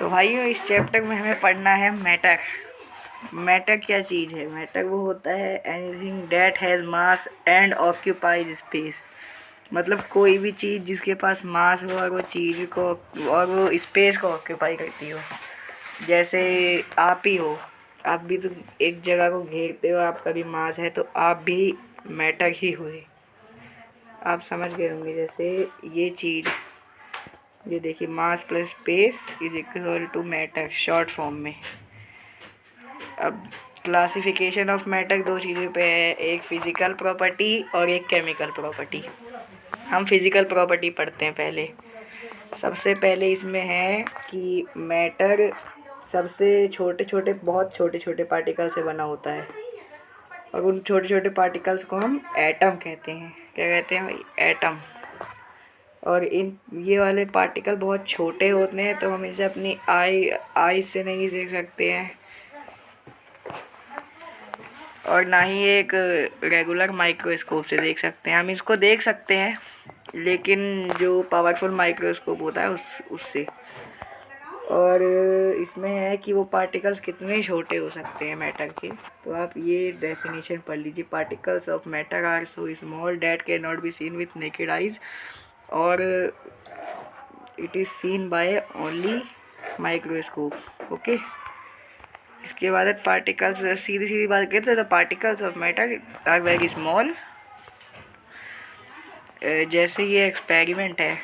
तो भाइयों इस चैप्टर में हमें पढ़ना है मैटर। मैटर क्या चीज़ है? मैटर वो होता है anything that has mass and occupies space. मतलब कोई भी चीज़ जिसके पास मास हो और वो चीज़ को और वो स्पेस को ऑक्यूपाई करती हो। जैसे आप ही हो, आप भी तो एक जगह को घेरते हो, आपका भी मास है तो आप भी मैटर ही हुए। आप समझ गए होंगे। जैसे ये चीज़, ये देखिए, mass plus space is equal to matter short form में। अब क्लासिफिकेशन ऑफ मैटर दो चीज़ों पे है, एक फिज़िकल प्रॉपर्टी और एक केमिकल प्रॉपर्टी। हम फिज़िकल प्रॉपर्टी पढ़ते हैं पहले। सबसे पहले इसमें है कि मैटर सबसे छोटे छोटे, बहुत छोटे छोटे पार्टिकल से बना होता है और उन छोटे छोटे पार्टिकल्स को हम एटम कहते हैं। क्या कहते हैं भाई? एटम। और इन ये वाले पार्टिकल बहुत छोटे होते हैं तो हम इसे अपनी आई से नहीं देख सकते हैं और ना ही एक रेगुलर माइक्रोस्कोप से देख सकते हैं। हम इसको देख सकते हैं लेकिन जो पावरफुल माइक्रोस्कोप होता है उससे। और इसमें है कि वो पार्टिकल्स कितने छोटे हो सकते हैं मैटर के। तो आप ये डेफिनेशन पढ़ लीजिए। Particles of matter are so small that can not be seen with naked eyes और it is seen by only microscope. Okay. इसके बाद पार्टिकल्स, सीधी सीधी बात करते हैं तो particles of matter are very small. जैसे ये एक्सपेरिमेंट है,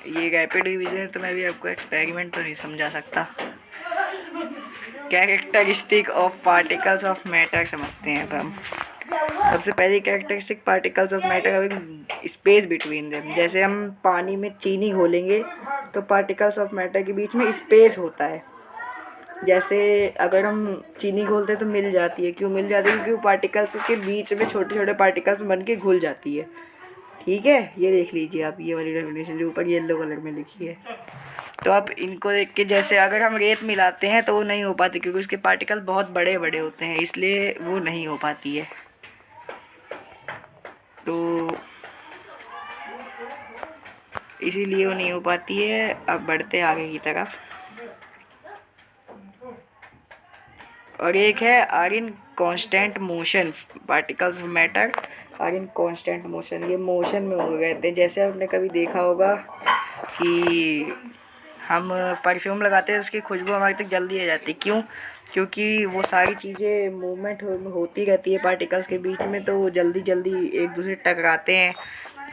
ये रैपिड रिवीजन है तो मैं भी आपको एक्सपेरिमेंट तो नहीं समझा सकता। Characteristic of particles of matter समझते हैं अब हम। सबसे पहले characteristic particles of matter having space between them. जैसे हम पानी में चीनी घोलेंगे तो पार्टिकल्स ऑफ मैटर के बीच में स्पेस होता है। जैसे अगर हम चीनी घोलते हैं तो मिल जाती है। क्यों मिल जाती है? क्योंकि वो पार्टिकल्स के बीच में छोटे छोटे पार्टिकल्स बन के घुल जाती है। ठीक है, ये देख लीजिए आप, ये वाली डेफिनेशन जो ऊपर येलो कलर में लिखी है। तो आप इनको देख के, जैसे अगर हम रेत मिलाते हैं तो वो नहीं हो पाती क्योंकि उसके पार्टिकल बहुत बड़े बड़े होते हैं, इसलिए वो नहीं हो पाती है। तो इसीलिए वो नहीं हो पाती है। अब बढ़ते आगे की तरफ। और एक है are in constant motion. Particles of matter are in constant motion. ये मोशन में हो रहते हैं। जैसे आपने कभी देखा होगा कि हम परफ्यूम लगाते हैं, उसकी खुशबू हमारे तक जल्दी आ जाती है। क्यों? क्योंकि वो सारी चीज़ें मूवमेंट होती रहती है पार्टिकल्स के बीच में, तो वो जल्दी जल्दी एक दूसरे टकराते हैं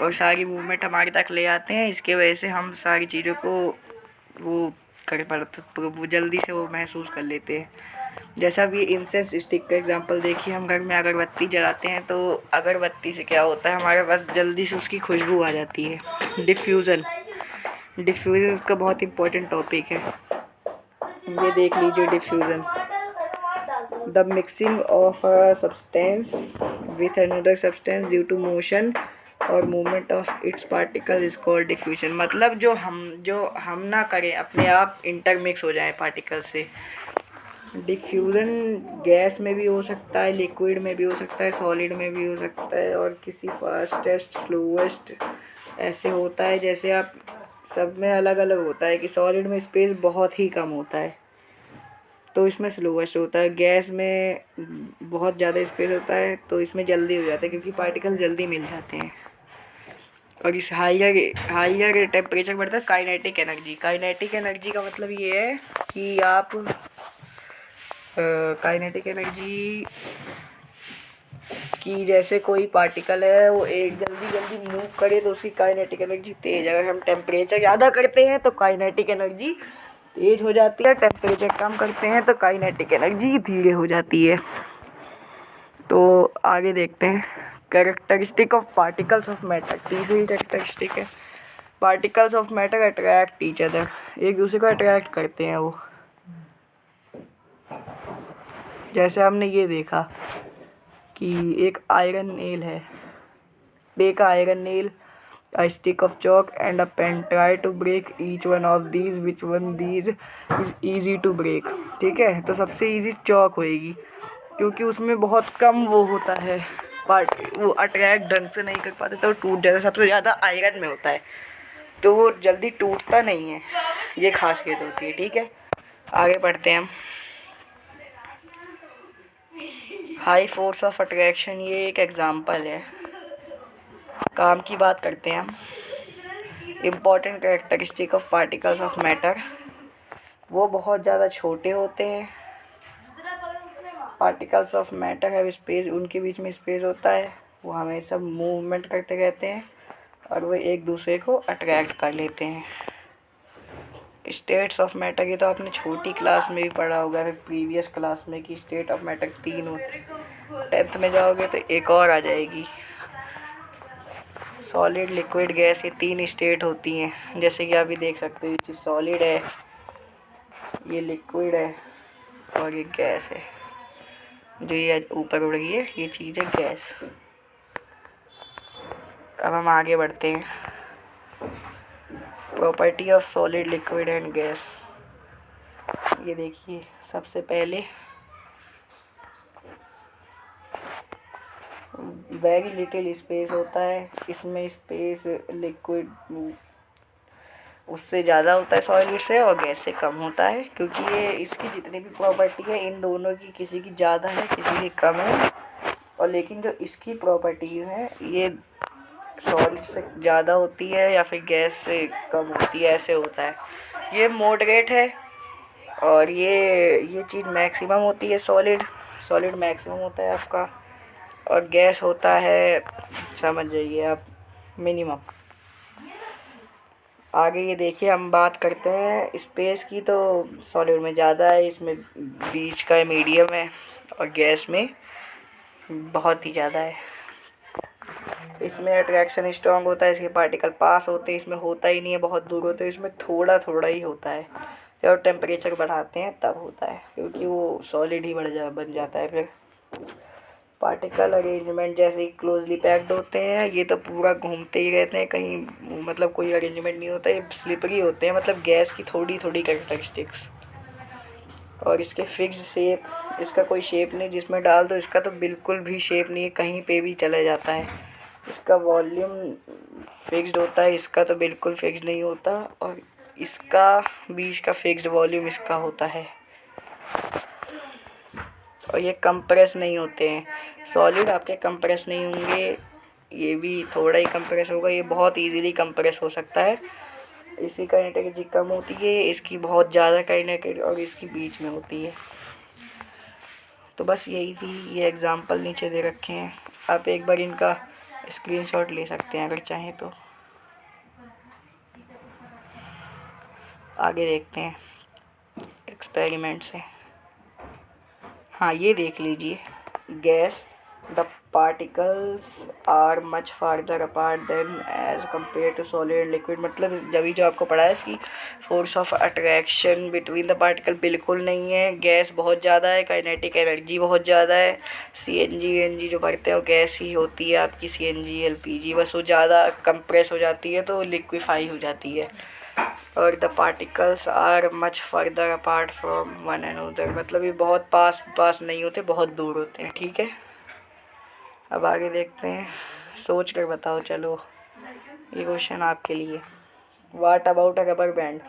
और सारी मूवमेंट हमारे तक ले आते हैं। इसके वजह से हम सारी चीज़ों को वो कर पाते, वो जल्दी से वो महसूस कर लेते हैं। जैसा भी इंसेंस स्टिक का एग्जांपल देखिए, हम घर में अगरबत्ती जलाते हैं तो अगरबत्ती से क्या होता है, हमारे पास जल्दी से उसकी खुशबू आ जाती है। डिफ्यूज़न का बहुत इंपॉर्टेंट टॉपिक है। ये देख लीजिए, diffusion the mixing of a substance with another substance due to motion और movement of its particle is called diffusion. मतलब जो हम ना करें, अपने आप इंटरमिक्स हो जाए पार्टिकल से। डिफ्यूज़न गैस में भी हो सकता है, लिक्विड में भी हो सकता है, सॉलिड में भी हो सकता है और किसी फास्टेस्ट स्लोवेस्ट ऐसे होता है। जैसे आप सब में अलग अलग होता है कि सॉलिड में स्पेस बहुत ही कम होता है तो इसमें स्लोवेस्ट होता है। गैस में बहुत ज़्यादा स्पेस होता है तो इसमें जल्दी हो जाता है क्योंकि पार्टिकल जल्दी मिल जाते हैं। और इस हाइयर टेम्परेचर बढ़ता है काइनेटिक एनर्जी। काइनेटिक एनर्जी का मतलब ये है कि आप काइनेटिक एनर्जी की, जैसे कोई पार्टिकल है वो एक जल्दी मूव करे तो उसकी काइनेटिक एनर्जी तेज। अगर हम टेम्परेचर ज़्यादा करते हैं तो काइनेटिक एनर्जी तेज हो जाती है, टेम्परेचर कम करते हैं तो काइनेटिक एनर्जी धीरे हो जाती है। तो आगे देखते हैं characteristic of particles of matter. तीसरी कैरेक्टरिस्टिक है particles of matter attract each other. एक दूसरे को अट्रैक्ट करते हैं वो। जैसे हमने ये देखा कि एक आयरन नेल है, take iron nail, a stick of chalk and a pen, try to break each one of these, which one these is easy to break। ठीक है, तो सबसे इजी चौक होएगी क्योंकि उसमें बहुत कम वो होता है, वो अट्रैक्ट ढंग से नहीं कर पाते तो टूट जाता है। सबसे ज़्यादा आयरन में होता है तो वो जल्दी टूटता नहीं है, ये खासियत होती है। ठीक है, आगे बढ़ते हैं हम। हाई फोर्स ऑफ अट्रैक्शन, ये एक एग्जांपल है। काम की बात करते हैं हम। Important characteristic of particles of matter, वो बहुत ज़्यादा छोटे होते हैं। पार्टिकल्स ऑफ मैटर है स्पेस, उनके बीच में स्पेस होता है, वो हमेशा मूवमेंट करते रहते हैं और वो एक दूसरे को अट्रैक्ट कर लेते हैं। स्टेट्स ऑफ मैटर, ये तो आपने छोटी क्लास में भी पढ़ा होगा, फिर प्रीवियस क्लास में कि स्टेट ऑफ मैटर 3 होते हैं। 10th में जाओगे तो एक और आ जाएगी, सॉलिड लिक्विड गैस, ये 3 स्टेट होती हैं। जैसे कि आप भी देख सकते हो, ये चीज़ सॉलिड है, ये लिक्विड है और ये गैस है। जो ये ऊपर उड़ रही है ये चीज़ है गैस। अब हम आगे बढ़ते हैं। Property of solid liquid and gas, ये देखिए सबसे पहले वेरी लिटिल स्पेस होता है, इसमें स्पेस लिक्विड उससे ज़्यादा होता है सॉलिड से, और गैस से कम होता है, क्योंकि ये इसकी जितनी भी प्रॉपर्टी है इन दोनों की किसी की ज़्यादा है किसी की कम है। और लेकिन जो इसकी प्रॉपर्टी है ये सॉलिड से ज़्यादा होती है या फिर गैस से कम होती है, ऐसे होता है। ये मॉडरेट है और ये चीज़ मैक्सिमम होती है, सॉलिड मैक्सिमम होता है आपका, और गैस होता है, समझ जाइए आप, मिनिमम। आगे ये देखिए हम बात करते हैं स्पेस की, तो सॉलिड में ज़्यादा है, इसमें बीच का मीडियम है, और गैस में बहुत ही ज़्यादा है। इसमें अट्रैक्शन स्ट्रॉन्ग होता है, इसके पार्टिकल पास होते हैं, इसमें होता ही नहीं है, बहुत दूर होते हैं, इसमें थोड़ा थोड़ा ही होता है। जब टेम्परेचर बढ़ाते हैं तब होता है, क्योंकि वो सॉलिड ही बन जाता है। फिर पार्टिकल अरेंजमेंट, जैसे ही क्लोजली पैक्ड होते हैं ये तो पूरा घूमते ही रहते हैं, कहीं मतलब कोई अरेंजमेंट नहीं होता, ये स्लिपरी होते हैं, मतलब गैस की थोड़ी थोड़ी कैरेक्टरिस्टिक्स। और इसके फिक्स शेप, इसका कोई शेप नहीं, जिसमें डाल दो इसका तो बिल्कुल भी शेप नहीं है, कहीं पे भी चला जाता है। इसका वॉल्यूम फिक्स्ड होता है, इसका तो बिल्कुल फिक्स नहीं होता, और इसका बीच का फिक्स्ड वॉल्यूम इसका होता है। और ये कंप्रेस नहीं होते हैं, सॉलिड आपके कंप्रेस नहीं होंगे, ये भी थोड़ा ही कंप्रेस होगा, ये बहुत इजीली कंप्रेस हो सकता है। इसकी काइनेटिक कम होती है, इसकी बहुत ज़्यादा काइनेटिक, और इसकी बीच में होती है। तो बस यही थी, ये एग्जांपल नीचे दे रखे हैं, आप एक बार इनका स्क्रीनशॉट ले सकते हैं अगर चाहें तो। आगे देखते हैं एक्सपेरिमेंट से। हाँ ये देख लीजिए, gas the particles are much farther apart than as compare to solid liquid, मतलब जब जो आपको पढ़ा है इसकी force of attraction between the particle बिल्कुल नहीं है, गैस बहुत ज़्यादा है, काइनेटिक एनर्जी बहुत ज़्यादा है। CNG जो पढ़ते हैं वो गैस ही होती है आपकी, CNG LPG, बस वो ज़्यादा कंप्रेस हो जाती है तो लिक्विफाई हो जाती है। और the particles are much further apart from one and another, मतलब ये बहुत पास नहीं होते, बहुत दूर होते हैं। ठीक है, अब आगे देखते हैं, सोच कर बताओ। चलो ये क्वेश्चन आपके लिए। What about a rubber band,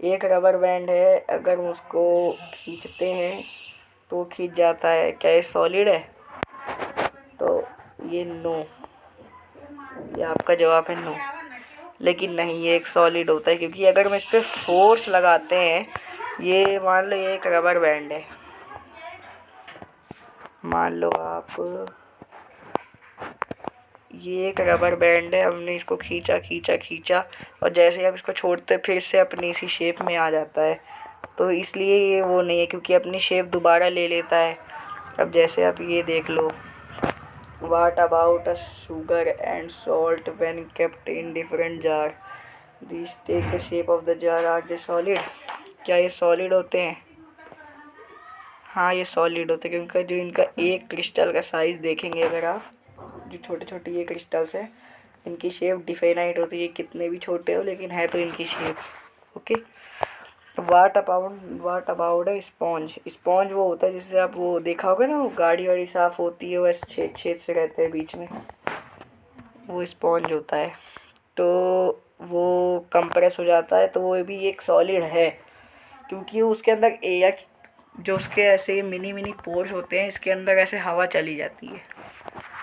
एक रबर बैंड है, अगर उसको खींचते हैं तो खींच जाता है, क्या ये सॉलिड है? तो ये नो, ये आपका जवाब है नो। लेकिन नहीं, ये एक सॉलिड होता है, क्योंकि अगर हम इस पर फोर्स लगाते हैं, ये मान लो ये एक रबर बैंड है, मान लो आप ये एक रबर बैंड है, हमने इसको खींचा और जैसे हम इसको छोड़ते फिर से अपनी इसी शेप में आ जाता है, तो इसलिए ये वो नहीं है, क्योंकि अपनी शेप दोबारा ले लेता है। अब जैसे आप ये देख लो, what about a sugar and salt when kept in different jar, this take the shape of the jar, are they solid? क्या ये सॉलिड होते हैं? हाँ ये सॉलिड होते हैं, क्योंकि जो इनका एक क्रिस्टल का साइज़ देखेंगे अगर आप, जो छोटे छोटे ये क्रिस्टल्स हैं, इनकी शेप डिफाइनाइट होती है, कितने भी छोटे हो लेकिन है तो इनकी shape. Okay, what about a sponge वो होता है जिससे आप वो देखा होगा ना, वो गाड़ी वाड़ी साफ़ होती है, वैसे छेद छेद से रहते हैं बीच में, वो स्पॉन्ज होता है। तो वो कंप्रेस हो जाता है, तो वो भी एक सॉलिड है, क्योंकि उसके अंदर एयर जो उसके ऐसे मिनी मिनी पोर्स होते हैं, इसके अंदर ऐसे हवा चली जाती है,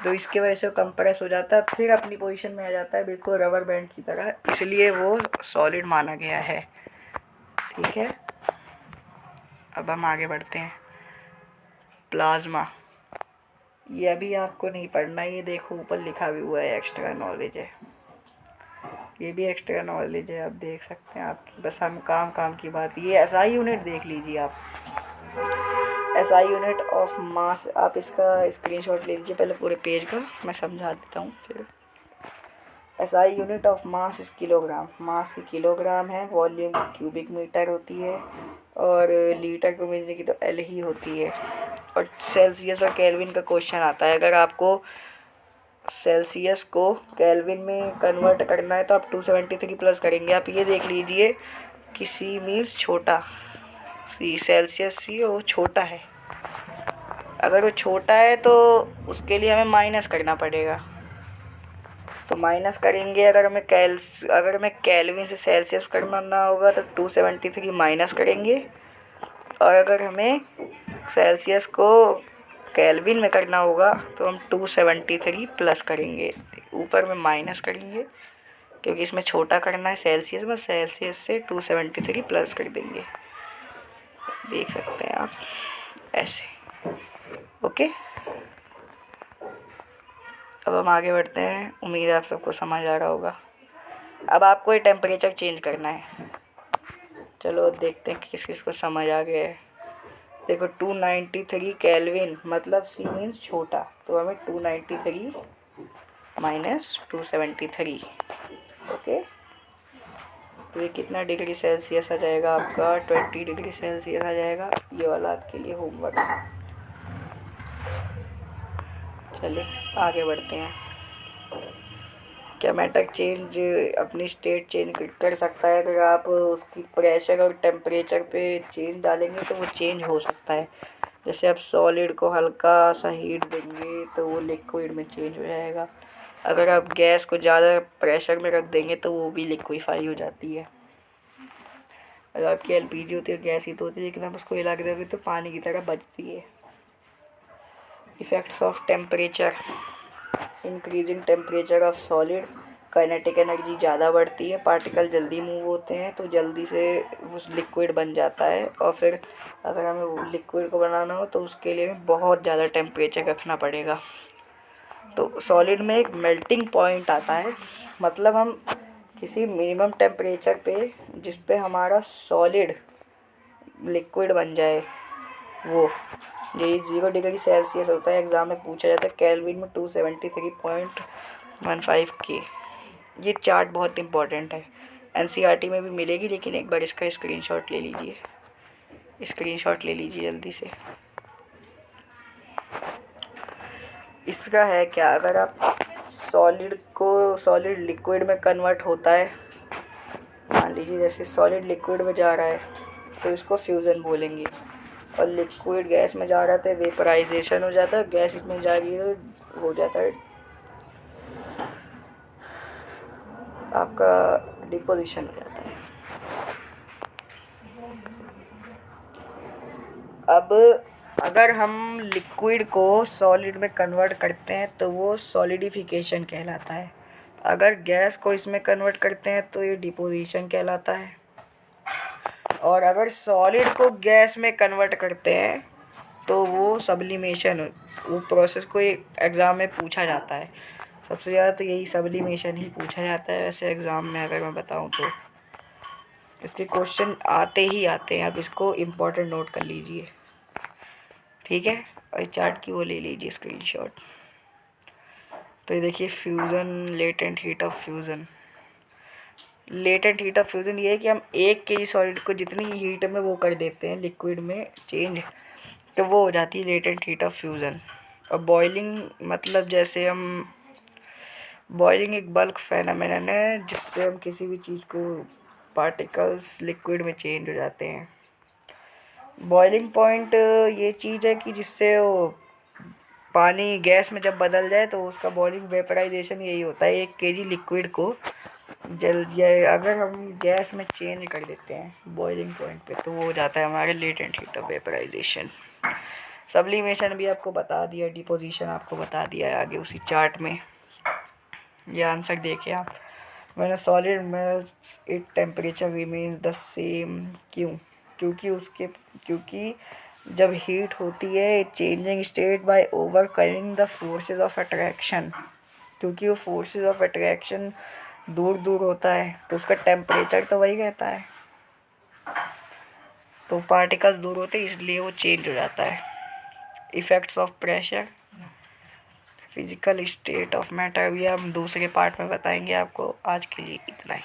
तो इसकी वजह से वो कंप्रेस हो जाता है, फिर अपनी पोजीशन में आ जाता है बिल्कुल रबर बैंड की तरह, इसलिए वो सॉलिड माना गया है। ठीक है, अब हम आगे बढ़ते हैं। प्लाज्मा, ये अभी आपको नहीं पढ़ना, ये देखो ऊपर लिखा भी हुआ है, एक्स्ट्रा नॉलेज है, ये भी एक्स्ट्रा नॉलेज है, आप देख सकते हैं आपकी, बस हम काम की बात। ये एसआई यूनिट देख लीजिए आप, एसआई यूनिट ऑफ मास, आप इसका स्क्रीनशॉट ले लीजिए पहले पूरे पेज का, मैं समझा देता हूँ फिर। एसआई यूनिट ऑफ मास इस किलोग्राम, मास की किलोग्राम है, वॉल्यूम क्यूबिक मीटर होती है, और लीटर को मिलने की तो एल ही होती है। और सेल्सियस और केल्विन का क्वेश्चन आता है, अगर आपको सेल्सियस को केल्विन में कन्वर्ट करना है तो आप 273 प्लस करेंगे। आप ये देख लीजिए कि सी मीन्स छोटा, सी सेल्सियस सी वो छोटा है, अगर वो छोटा है तो उसके लिए हमें माइनस करना पड़ेगा, तो माइनस करेंगे। अगर हमें केल्विन से सेल्सियस करना होगा तो 273 माइनस करेंगे, और अगर हमें सेल्सियस को केल्विन में करना होगा तो हम 273 प्लस करेंगे, ऊपर में माइनस करेंगे क्योंकि इसमें छोटा करना है सेल्सियस में, सेल्सियस से 273 प्लस कर देंगे, देख सकते हैं आप ऐसे। ओके, अब हम आगे बढ़ते हैं, उम्मीद है आप सबको समझ आ रहा होगा। अब आपको ये टेम्परेचर चेंज करना है, चलो देखते हैं किस किस को समझ आ गया है। देखो 293 केल्विन मतलब सी मीन्स छोटा, तो हमें 293 माइनस 273, ओके, तो ये कितना डिग्री सेल्सियस आ जाएगा आपका, 20 डिग्री सेल्सियस आ जाएगा। ये वाला आपके लिए होमवर्क है। चलिए आगे बढ़ते हैं। क्या मैटर चेंज अपनी स्टेट चेंज कर सकता है? अगर आप उसकी प्रेशर और टेम्परेचर पे चेंज डालेंगे तो वो चेंज हो सकता है। जैसे आप सॉलिड को हल्का सा हीट देंगे तो वो लिक्विड में चेंज हो जाएगा, अगर आप गैस को ज़्यादा प्रेशर में रख देंगे तो वो भी लिक्विफाई हो जाती है। अगर आपकी एलपीजी होती है गैस ही तो होती है, लेकिन आप उसको हिला के देंगे तो पानी की तरह बचती है। Effects of temperature, increasing temperature of solid, kinetic energy ज़्यादा बढ़ती है, पार्टिकल जल्दी मूव होते हैं तो जल्दी से वो लिक्विड बन जाता है, और फिर अगर हमें लिक्विड को बनाना हो तो उसके लिए हमें बहुत ज़्यादा टेम्परेचर रखना पड़ेगा। तो सॉलिड में एक मेल्टिंग पॉइंट आता है, मतलब हम किसी मिनिमम टेम्परेचर पे जिस पे हमारा सॉलिड लिक्विड बन जाए, वो यही 0 डिग्री सेल्सियस होता है, एग्ज़ाम में पूछा जाता है, केल्विन में 273.15 के। ये चार्ट बहुत इंपॉर्टेंट है, एनसीईआरटी में भी मिलेगी, लेकिन एक बार इसका स्क्रीनशॉट ले लीजिए, स्क्रीनशॉट ले लीजिए जल्दी से। इसका है क्या, अगर आप सॉलिड लिक्विड में कन्वर्ट होता है, मान लीजिए जैसे सॉलिड लिक्विड में जा रहा है तो इसको फ्यूज़न बोलेंगे, और लिक्विड गैस में जा रहा था वेपराइजेशन हो जाता है, गैस इसमें जा रही है तो हो जाता है आपका डिपोजिशन हो जाता है। अब अगर हम लिक्विड को सॉलिड में कन्वर्ट करते हैं तो वो सॉलिडिफिकेशन कहलाता है, अगर गैस को इसमें कन्वर्ट करते हैं तो ये डिपोजिशन कहलाता है, और अगर सॉलिड को गैस में कन्वर्ट करते हैं तो वो सब्लिमेशन, वो प्रोसेस को एग्ज़ाम में पूछा जाता है। सबसे ज़्यादा तो यही सब्लिमेशन ही पूछा जाता है वैसे एग्ज़ाम में, अगर मैं बताऊं तो इसके क्वेश्चन आते ही आते हैं, आप इसको इम्पोर्टेंट नोट कर लीजिए, ठीक है। और चार्ट की वो ले लीजिए स्क्रीनशॉट। तो ये देखिए fusion, latent heat of fusion. Latent heat of fusion ये है कि हम 1 kg सॉलिड को जितनी हीट में वो कर देते हैं लिक्विड में चेंज, तो वो हो जाती है लेटेंट हीट ऑफ फ्यूज़न। और बॉइलिंग मतलब जैसे हम, बॉइलिंग एक बल्क फेनोमेनन है जिससे हम किसी भी चीज़ को, पार्टिकल्स लिक्विड में चेंज हो जाते हैं। बॉइलिंग पॉइंट ये चीज़ है कि जिससे वो पानी गैस में जब बदल जाए तो उसका बॉइलिंग वेपराइजेशन यही होता है। 1 kg लिक्विड को ये अगर हम गैस में चेंज कर देते हैं बॉइलिंग पॉइंट पे तो वो हो जाता है हमारे latent heat of vaporisation. Sublimation भी आपको बता दिया, डिपोजिशन आपको बता दिया है आगे उसी चार्ट में। ये आंसर देखिए आप। मैंने सॉलिड में it temperature remains the same, क्यों? क्योंकि जब हीट होती है changing state by overcoming the forces of attraction, क्योंकि वो फोर्सेस ऑफ अट्रैक्शन दूर दूर होता है तो उसका टेम्परेचर तो वही रहता है, तो पार्टिकल्स दूर होते हैं इसलिए वो चेंज हो जाता है। Effects of pressure, physical state of matter भी हम दूसरे पार्ट में बताएंगे आपको। आज के लिए इतना ही।